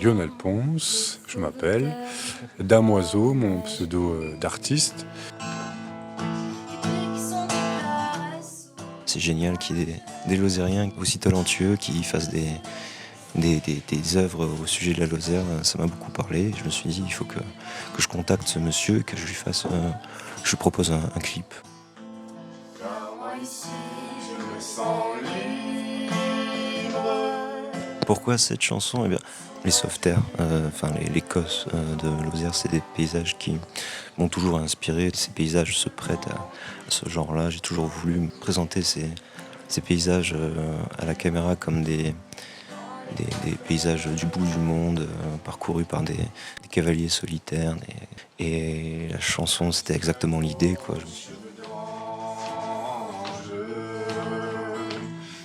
Lionel Ponce, je m'appelle. Damoiseau, mon pseudo d'artiste. C'est génial qu'il y ait des Lozériens aussi talentueux qui fassent des œuvres au sujet de la Lozère. Ça m'a beaucoup parlé. Je me suis dit, il faut que je contacte ce monsieur et que je lui fasse, je lui propose un clip. Pourquoi cette chanson? Eh bien, les sauveters, les cosses de Lozère, c'est des paysages qui m'ont toujours inspiré. Ces paysages se prêtent à ce genre-là. J'ai toujours voulu me présenter ces paysages à la caméra comme des paysages du bout du monde, parcourus par des cavaliers solitaires. Et la chanson, c'était exactement l'idée, quoi.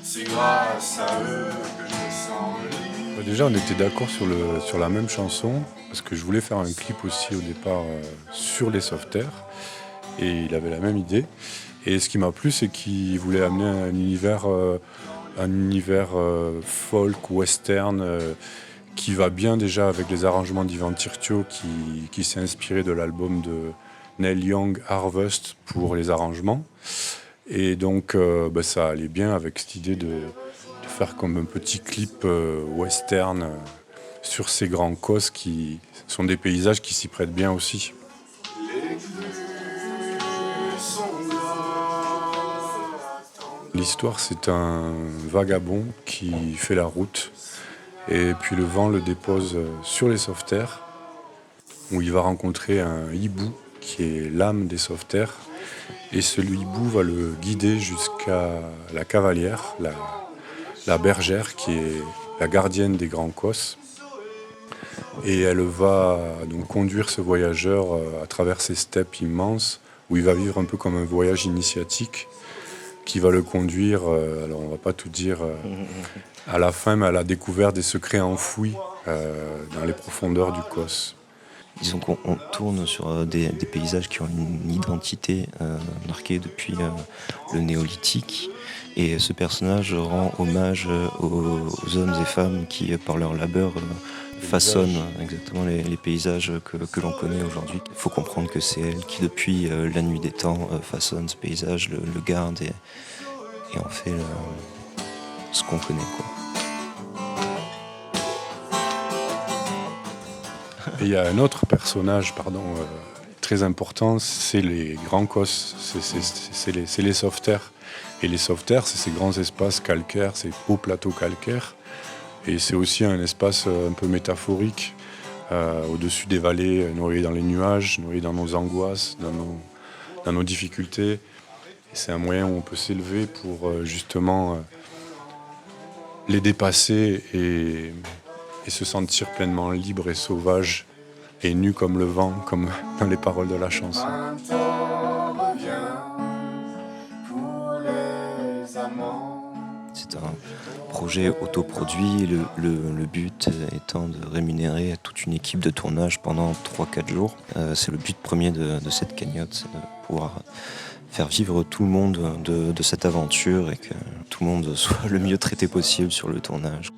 C'est grâce à eux que je me sens libre. Déjà, on était d'accord sur la même chanson, parce que je voulais faire un clip aussi au départ sur les sauveters, et il avait la même idée. Et ce qui m'a plu, c'est qu'il voulait amener un univers folk, western, qui va bien déjà avec les arrangements d'Ivan Tirtio, qui s'est inspiré de l'album de Neil Young, Harvest, pour les arrangements. Et donc ça allait bien avec cette idée de faire comme un petit clip western sur ces grands cosses qui sont des paysages qui s'y prêtent bien aussi. L'histoire, c'est un vagabond qui fait la route et puis le vent le dépose sur les sauveters où il va rencontrer un hibou qui est l'âme des sauveters. Et ce hibou va le guider jusqu'à la cavalière, la bergère, qui est la gardienne des grands cosses. Et elle va donc conduire ce voyageur à travers ces steppes immenses, où il va vivre un peu comme un voyage initiatique, qui va le conduire, alors on va pas tout dire, à la fin, mais à la découverte des secrets enfouis dans les profondeurs du Cos. Disons qu'on tourne sur des paysages qui ont une identité marquée depuis le néolithique. Et ce personnage rend hommage aux hommes et femmes qui, par leur labeur, façonnent exactement les paysages que l'on connaît aujourd'hui. Il faut comprendre que c'est elle qui, depuis la nuit des temps, façonne ce paysage, le garde et en fait ce qu'on connaît, quoi. Et il y a un autre personnage, très important, c'est les grands cosses, c'est les sauveters. Et les sauveters, c'est ces grands espaces calcaires, ces hauts plateaux calcaires. Et c'est aussi un espace un peu métaphorique, au-dessus des vallées, noyées dans les nuages, noyées dans nos angoisses, dans nos difficultés. Et c'est un moyen où on peut s'élever pour justement les dépasser et se sentir pleinement libre et sauvage et nu comme le vent, comme dans les paroles de la chanson. C'est un projet autoproduit, le but étant de rémunérer toute une équipe de tournage pendant 3-4 jours. C'est le but premier de cette cagnotte, c'est de pouvoir faire vivre tout le monde de cette aventure et que tout le monde soit le mieux traité possible sur le tournage.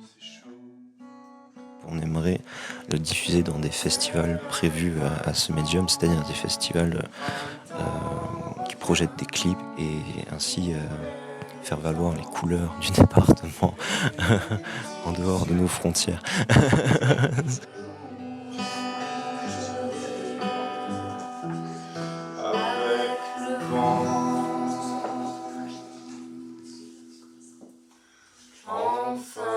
On aimerait le diffuser dans des festivals prévus à ce médium, c'est-à-dire des festivals qui projettent des clips et ainsi faire valoir les couleurs du département en dehors de nos frontières. Enfin